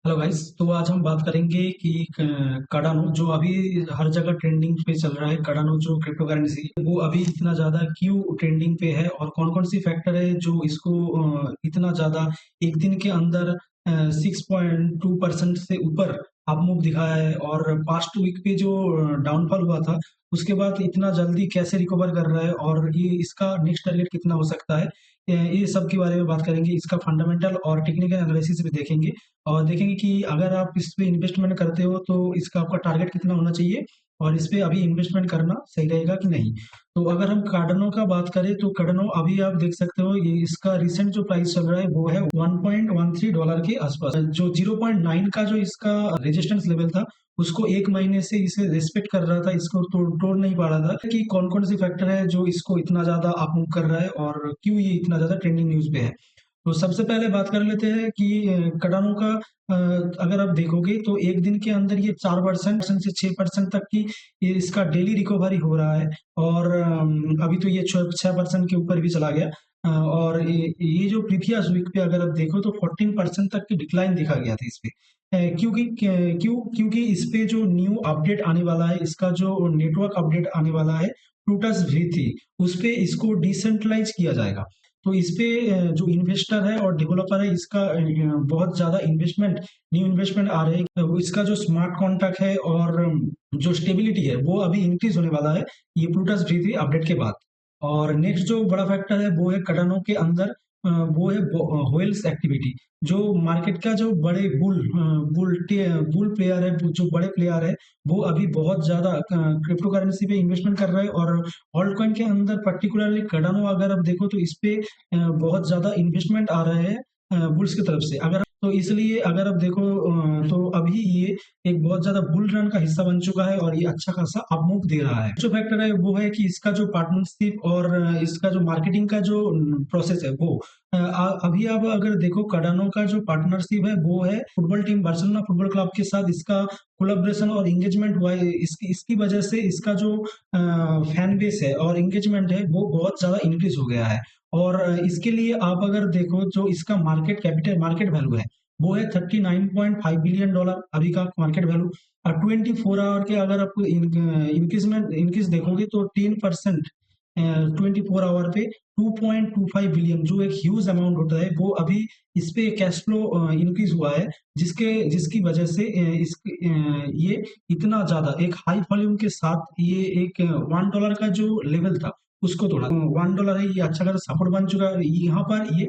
Hello guys. तो आज हम बात करेंगे कि कार्डानो जो अभी हर जगह ट्रेंडिंग पे चल रहा है। कार्डानो जो क्रिप्टो करेंसी वो अभी इतना ज़्यादा क्यों ट्रेंडिंग पे है और कौन-कौन सी फैक्टर है जो इसको इतना ज़्यादा एक दिन के अंदर 6.2% से ऊपर अप मूव दिखाया है और पास्ट वीक पे जो डाउनफॉल हुआ था उसके बाद इतना जल्दी कैसे रिकवर कर रहा है और ये इसका नेक्स्ट टारगेट कितना हो सकता है। ये सब के बारे में बात करेंगे। इसका फंडामेंटल और टेक्निकल एनालिसिस भी देखेंगे और देखेंगे कि अगर आप इस पे इन्वेस्टमेंट करते हो तो इसका आपका टारगेट कितना होना चाहिए और इस पे अभी इन्वेस्टमेंट करना सही रहेगा कि नहीं। तो अगर हम कार्डानो का बात करें तो कार्डानो अभी आप देख सकते हो ये इसका रिसेंट जो प्राइस चल रहा है वो है $1.13 के आसपास। जो 0.9 का जो इसका रेजिस्टेंस लेवल था उसको एक महीने से इसे रिस्पेक्ट कर रहा था, इसको तोड़ नहीं पा रहा था कि कौन कौन सी फैक्टर है जो इसको इतना ज्यादा अप मूव कर रहा है और क्यों ये इतना ज्यादा ट्रेंडिंग न्यूज पे है। तो सबसे पहले बात कर लेते हैं कि कार्डानो का अगर आप देखोगे तो एक दिन के अंदर ये 4% से 6% तक की ये इसका डेली रिकवरी हो रहा है और अभी तो ये 6% के ऊपर भी चला गया। और ये जो प्रीवियस वीक पे अगर आप देखो तो 14% तक की डिक्लाइन दिखा गया था इस पे। क्योंकि इस पे जो न्यू अपडेट आने वाला है, इसका जो नेटवर्क अपडेट आने वाला है प्लूटस V3, उस पे इसको डिसेंट्रलाइज किया जाएगा। तो इस पे जो इन्वेस्टर है और डेवलपर है इसका बहुत ज़्यादा न्यू इन्वेस्टमेंट आ रहे हैं। इसका जो स्मार्ट कॉन्ट्रैक्ट है और जो स्टेबिलिटी है वो अभी इंक्रीज होने वाला है ये प्लूटस V3 अपडेट के बाद। और नेक्स्ट जो बड़ा फैक्टर है वो है कार्डानो के अंदर वो है व्हेल्स एक्टिविटी। जो मार्केट का जो बड़े बुल प्लेयर है, जो बड़े प्लेयर है वो अभी बहुत ज़्यादा क्रिप्टो करेंसी पे इन्वेस्टमेंट कर रहे हैं और ऑल्ट कॉइन के अंदर पर्टिकुलरली कार्डानो अगर आप देखो तो इस पे बहुत ज़्यादा इन्वेस्टमेंट आ रहे हैं बुल्स की तरफ से। अगर तो इसलिए अगर आप देखो तो अभी ये एक बहुत ज़्यादा बुल रन का हिस्सा बन चुका है और ये अच्छा खासा अप मूव दे रहा है। जो फैक्टर है वो है कि इसका जो पार्टनरशिप और इसका जो मार्केटिंग का जो प्रोसेस है वो अभी आप अगर देखो कार्डानो का जो पार्टनरशिप है वो है football team Barcelona football club के साथ इसका कोलैबोरेशन और एंगेजमेंट हुआ है। इसकी वजह से इसका जो फैन बेस है और एंगेजमेंट है वो बहुत ज़्यादा इंक्रीज हो गया है। और इसके लिए आप अगर देखो जो इसका मार्केट वैल्यू है वो है $39.5 बिलियन अभी का मार्केट वैल्यू। और 24 आवर के अगर आप इंक्रीज देखोगे तो 10% 24 आवर पे 2.25 बिलियन जो एक ह्यूज अमाउंट होता है वो अभी इस पे कैश फ्लो इंक्रीज हुआ है जिसकी वजह से ये इतना ज्यादा एक हाई वॉल्यूम के साथ ये एक $1 का जो लेवल था उसको तोड़ा। $1 है, ये अच्छा खासा सपोर्ट बन चुका है। यहाँ पर ये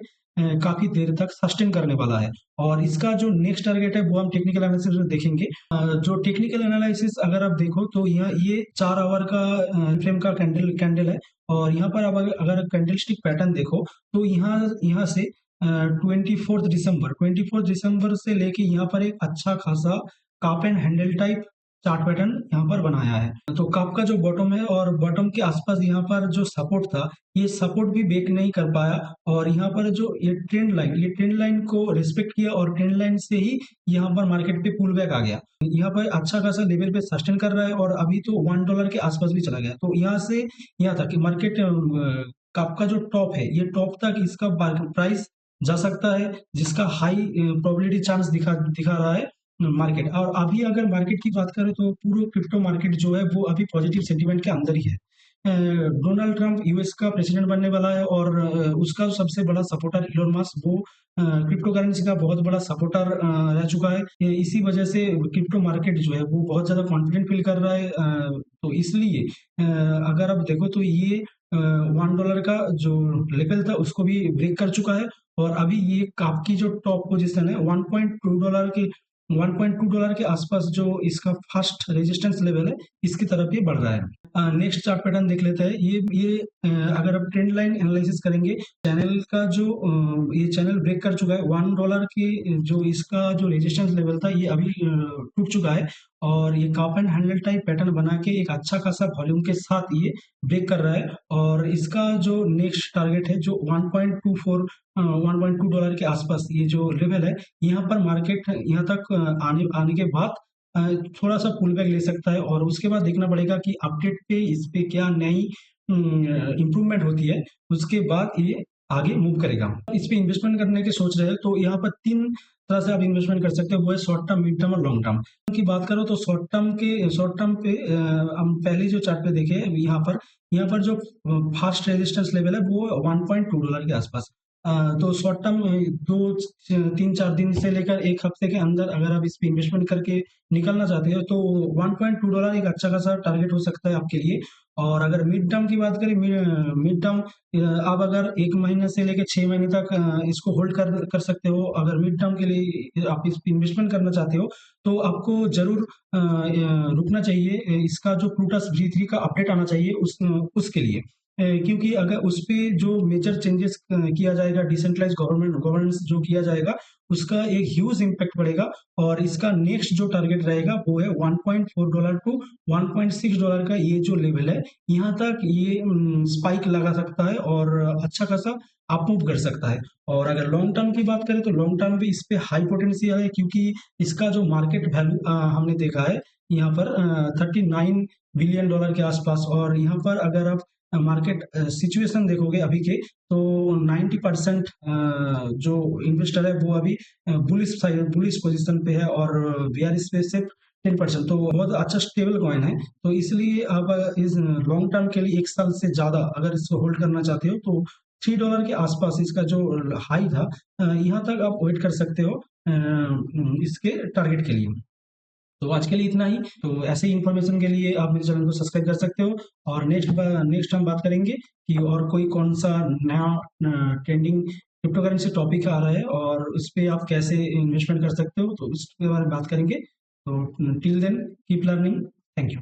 काफी देर तक सस्टेन करने वाला है और इसका जो नेक्स्ट टारगेट है वो हम टेक्निकल एनालिसिस में देखेंगे। जो टेक्निकल एनालिसिस अगर आप देखो तो यहाँ ये 4 आवर का फ्रेम का कैंडल कैंडल है और यहाँ पर आप अगर कैंडल स्टिक पैटर्न देखो तो यहाँ यहाँ से 24 दिसंबर से लेके यहाँ पर एक अच्छा खासा cup and handle type chart pattern यहाँ पर बनाया है। तो कप का जो बॉटम है और बॉटम के आसपास यहाँ पर जो सपोर्ट था ये सपोर्ट भी ब्रेक नहीं कर पाया और यहाँ पर जो ये ट्रेंड लाइन को रिस्पेक्ट किया और ट्रेंड लाइन से ही यहाँ पर मार्केट पे पुल बैक आ गया। यहाँ पर अच्छा खासा लेवल पे सस्टेन कर रहा है और अभी तो $1 के आसपास भी चला गया। तो यहाँ से यहाँ तक कि मार्केट कप का जो टॉप है ये टॉप तक इसका प्राइस जा सकता है जिसका हाई प्रोबेबिलिटी चांस दिखा रहा है मार्केट। और अभी अगर मार्केट की बात करें तो पूरा क्रिप्टो मार्केट जो है वो अभी पॉजिटिव सेंटीमेंट के अंदर ही है। डोनाल्ड ट्रंप यूएस का प्रेसिडेंट बनने वाला है और उसका सबसे बड़ा सपोर्टर इलोन मस्क वो क्रिप्टो करेंसी का बहुत बड़ा सपोर्टर रह चुका है। इसी वजह से क्रिप्टो मार्केट जो है वो बहुत ज्यादा कॉन्फिडेंट फील कर रहा है। तो इसलिए अगर आप देखो तो ये $1 का जो लेवल था उसको भी ब्रेक कर चुका है और अभी ये आपकी जो टॉप पोजीशन है $1.2 के आसपास जो इसका फर्स्ट रेजिस्टेंस लेवल है इसकी तरफ ये बढ़ रहा है। नेक्स्ट चार्ट पैटर्न देख लेते हैं। ये अगर आप ट्रेंड लाइन एनालिसिस करेंगे चैनल का जो ये चैनल ब्रेक कर चुका है $1 के जो इसका जो रेजिस्टेंस लेवल था ये अभी टूट चुका है और ये cup and handle type pattern बना के एक अच्छा खासा वॉल्यूम के साथ ये ब्रेक कर रहा है और इसका जो नेक्स्ट टारगेट है जो 1.2 के आसपास ये जो लेवल है यहाँ पर मार्केट यहाँ तक आने आने के बाद थोड़ा सा पुल बैक ले सकता है और उसके बाद देखना पड़ेगा कि अपडेट पे इस पे क्या नई इम्प्रूवमेंट होती है। उसके बाद ये आगे मूव करेगा। इस पे इन्वेस्टमेंट करने की सोच रहे हो तो यहाँ पर 3 तरह से आप इन्वेस्टमेंट कर सकते हो, वो है शॉर्ट टर्म, मिड टर्म और लॉन्ग टर्म। की बात करो तो शॉर्ट टर्म पे हम पहले जो चार्ट पे देखे यहाँ पर जो फास्ट रेजिस्टेंस लेवल है वो $1.2 के आसपास। तो शॉर्ट टर्म 2-3-4 दिन से लेकर 1 हफ्ते के अंदर अगर आप इस पे इन्वेस्टमेंट करके निकलना चाहते हो तो $1.2 एक अच्छा खासा टारगेट हो सकता है आपके लिए। और अगर मिड टर्म की बात करें, मिड टर्म आप अगर 1 महीने से लेके 6 महीने तक इसको होल्ड कर सकते हो। अगर मिड टर्म के लिए आप इस पे इन्वेस्टमेंट करना चाहते हो, तो आपको ज़रूर रुकना चाहिए। इसका जो प्लूटस V3 का अपडेट आना चाहिए उसके लिए। क्योंकि अगर उस पे जो मेजर चेंजेस किया जाएगा, डिसेंट्रलाइज्ड गवर्नेंस जो किया जाएगा, उसका एक ह्यूज इम्पैक्ट पड़ेगा। और इसका नेक्स्ट जो टारगेट रहेगा वो है $1.4 टू $1.6 का ये जो लेवल है, यहाँ तक ये स्पाइक लगा सकता है और अच्छा खासा अप मूव कर सकता है। और अगर लॉन्ग टर्म की बात करें तो लॉन्ग टर्म पे इस पे हाई पोटेंशियल है, क्योंकि इसका जो मार्केट वैल्यू हमने देखा है यहाँ पर $39 बिलियन के आसपास। और यहाँ पर अगर आप मार्केट सिचुएशन देखोगे अभी के, तो 90% जो इन्वेस्टर है वो अभी बुलिश पोजीशन पे है और बेयरिश पे सिर्फ 10%। तो बहुत अच्छा स्टेबल कॉइन है। तो इसलिए आप इस लॉन्ग टर्म के लिए 1 साल से ज़्यादा अगर इसको होल्ड करना चाहते हो तो $3 के आसपास इसका जो हाई था, यहाँ तक आप वेट कर सकते हो इसके टारगेट के लिए। तो आज के लिए इतना ही। तो ऐसे ही इन्फॉर्मेशन के लिए आप मेरे चैनल को सब्सक्राइब कर सकते हो। और नेक्स्ट हम बात करेंगे कि और कोई कौन सा नया ट्रेंडिंग क्रिप्टो करेंसी टॉपिक आ रहा है और उस पे आप कैसे इन्वेस्टमेंट कर सकते हो, तो उसके बारे में बात करेंगे। तो till then keep learning. Thank you.